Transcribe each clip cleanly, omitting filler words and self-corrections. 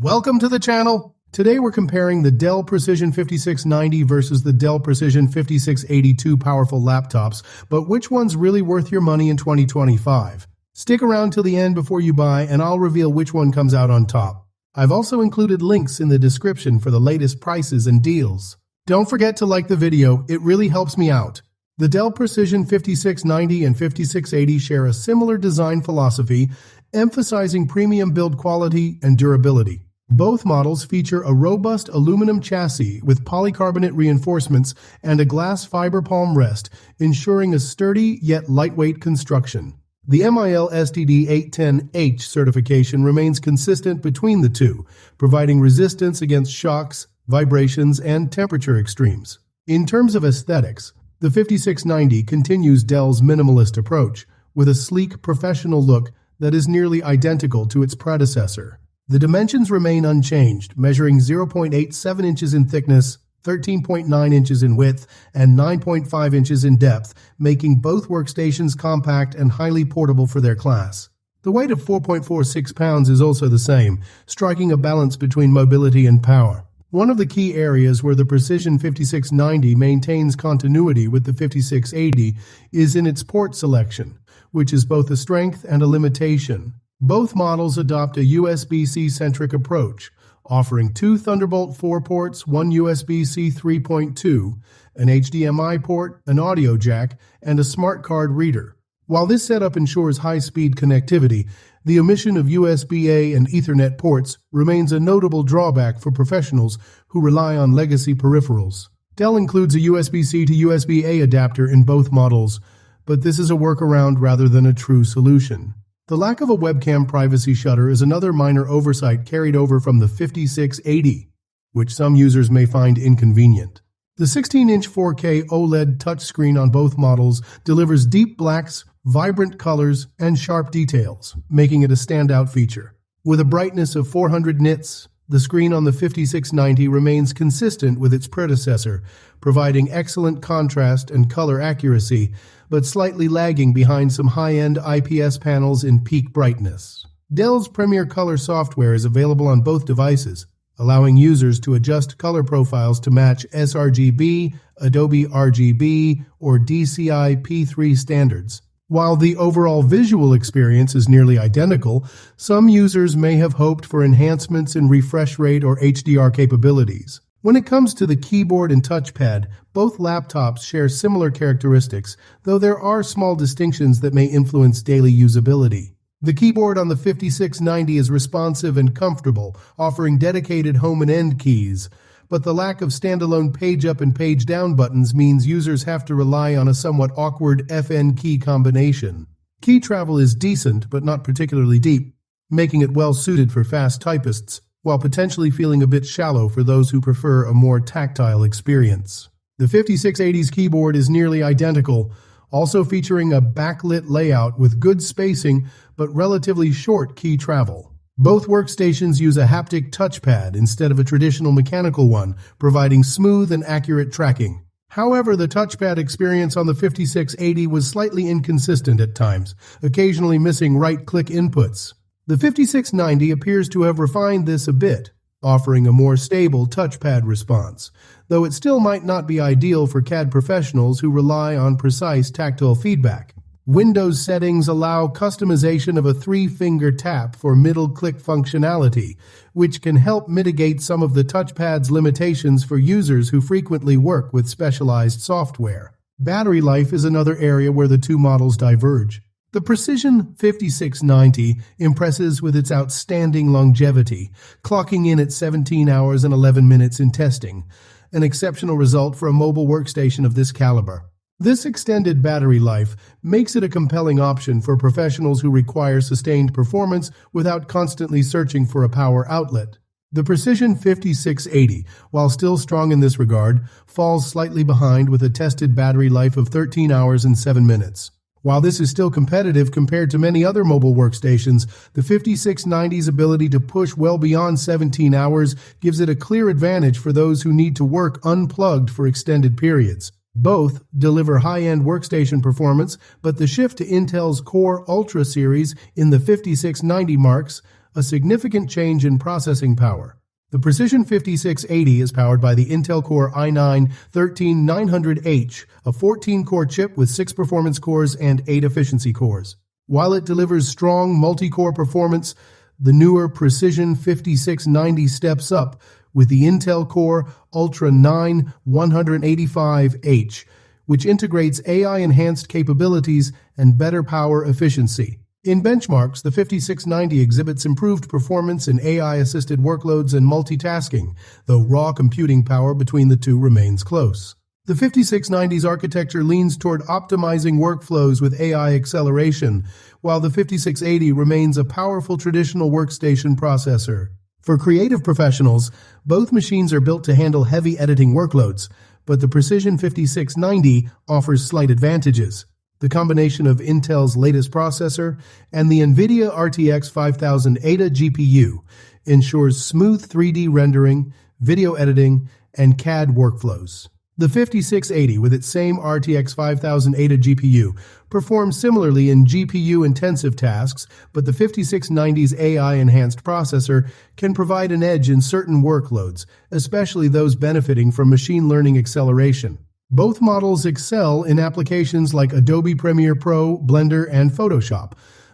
Welcome to the channel. Today we're comparing the Dell Precision 5690 versus the Dell Precision 5682 powerful laptops, but which one's really worth your money in 2025? Stick around till the end before you buy and I'll reveal which one comes out on top. I've also included links in the description for the latest prices and deals. Don't forget to like the video, it really helps me out. The Dell Precision 5690 and 5680 share a similar design philosophy, emphasizing premium build quality and durability. Both models feature a robust aluminum chassis with polycarbonate reinforcements and a glass fiber palm rest, ensuring a sturdy yet lightweight construction. The MIL STD 810H certification remains consistent between the two, providing resistance against shocks, vibrations, and temperature extremes. In terms of aesthetics, the 5690 continues Dell's minimalist approach, with a sleek, professional look that is nearly identical to its predecessor. The dimensions remain unchanged, measuring 0.87 inches in thickness, 13.9 inches in width, and 9.5 inches in depth, making both workstations compact and highly portable for their class. The weight of 4.46 pounds is also the same, striking a balance between mobility and power. One of the key areas where the Precision 5690 maintains continuity with the 5680 is in its port selection, which is both a strength and a limitation. Both models adopt a USB-C-centric approach, offering two Thunderbolt 4 ports, one USB-C 3.2, an HDMI port, an audio jack, and a smart card reader. While this setup ensures high-speed connectivity, the omission of USB-A and Ethernet ports remains a notable drawback for professionals who rely on legacy peripherals. Dell includes a USB-C to USB-A adapter in both models, but this is a workaround rather than a true solution. The lack of a webcam privacy shutter is another minor oversight carried over from the 5680, which some users may find inconvenient. The 16-inch 4K OLED touchscreen on both models delivers deep blacks, vibrant colors, and sharp details, making it a standout feature. With a brightness of 400 nits, the screen on the 5690 remains consistent with its predecessor, providing excellent contrast and color accuracy, but slightly lagging behind some high-end IPS panels in peak brightness. Dell's Premier Color software is available on both devices, allowing users to adjust color profiles to match sRGB, Adobe RGB, or DCI P3 standards. While the overall visual experience is nearly identical, some users may have hoped for enhancements in refresh rate or HDR capabilities. When it comes to the keyboard and touchpad, both laptops share similar characteristics, though there are small distinctions that may influence daily usability. The keyboard on the 5690 is responsive and comfortable, offering dedicated home and end keys, but the lack of standalone page-up and page-down buttons means users have to rely on a somewhat awkward FN key combination. Key travel is decent, but not particularly deep, making it well-suited for fast typists, while potentially feeling a bit shallow for those who prefer a more tactile experience. The 5680's keyboard is nearly identical, also featuring a backlit layout with good spacing but relatively short key travel. Both workstations use a haptic touchpad instead of a traditional mechanical one, providing smooth and accurate tracking. However, the touchpad experience on the 5680 was slightly inconsistent at times, occasionally missing right-click inputs. The 5690 appears to have refined this a bit, offering a more stable touchpad response, though it still might not be ideal for CAD professionals who rely on precise tactile feedback. Windows settings allow customization of a three-finger tap for middle-click functionality, which can help mitigate some of the touchpad's limitations for users who frequently work with specialized software. Battery life is another area where the two models diverge. The Precision 5690 impresses with its outstanding longevity, clocking in at 17 hours and 11 minutes in testing, an exceptional result for a mobile workstation of this caliber. This extended battery life makes it a compelling option for professionals who require sustained performance without constantly searching for a power outlet. The Precision 5680, while still strong in this regard, falls slightly behind with a tested battery life of 13 hours and 7 minutes. While this is still competitive compared to many other mobile workstations, the 5690's ability to push well beyond 17 hours gives it a clear advantage for those who need to work unplugged for extended periods. Both deliver high-end workstation performance, but the shift to Intel's Core Ultra series in the 5690 marks a significant change in processing power. The Precision 5680 is powered by the Intel Core i9-13900H, a 14-core chip with 6 performance cores and 8 efficiency cores. While it delivers strong multi-core performance, the newer Precision 5690 steps up with the Intel Core Ultra 9-185H, which integrates AI-enhanced capabilities and better power efficiency. In benchmarks, the 5690 exhibits improved performance in AI-assisted workloads and multitasking, though raw computing power between the two remains close. The 5690's architecture leans toward optimizing workflows with AI acceleration, while the 5680 remains a powerful traditional workstation processor. For creative professionals, both machines are built to handle heavy editing workloads, but the Precision 5690 offers slight advantages. The combination of Intel's latest processor and the NVIDIA RTX 5000 Ada GPU ensures smooth 3D rendering, video editing, and CAD workflows. The 5680, with its same RTX 5000 Ada GPU, performs similarly in GPU-intensive tasks, but the 5690's AI-enhanced processor can provide an edge in certain workloads, especially those benefiting from machine learning acceleration. Both models excel in applications like Adobe Premiere Pro, Blender, and Photoshop,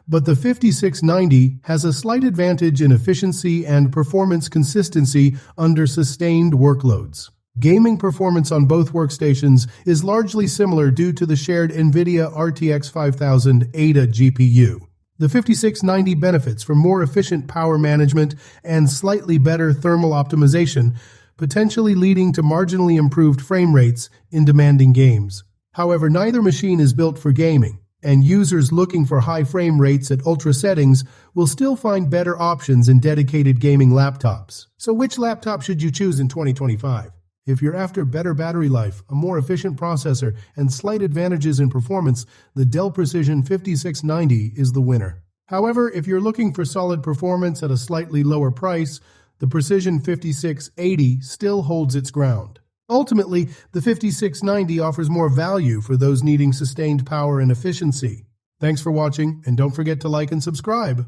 but the 5690 has a slight advantage in efficiency and performance consistency under sustained workloads. Gaming performance on both workstations is largely similar due to the shared NVIDIA RTX 5000 Ada GPU. The 5690 benefits from more efficient power management and slightly better thermal optimization, potentially leading to marginally improved frame rates in demanding games. However, neither machine is built for gaming, and users looking for high frame rates at ultra settings will still find better options in dedicated gaming laptops. So which laptop should you choose in 2025? If you're after better battery life, a more efficient processor, and slight advantages in performance, the Dell Precision 5690 is the winner. However, if you're looking for solid performance at a slightly lower price, the Precision 5680 still holds its ground. Ultimately, the 5690 offers more value for those needing sustained power and efficiency. Thanks for watching, and don't forget to like and subscribe.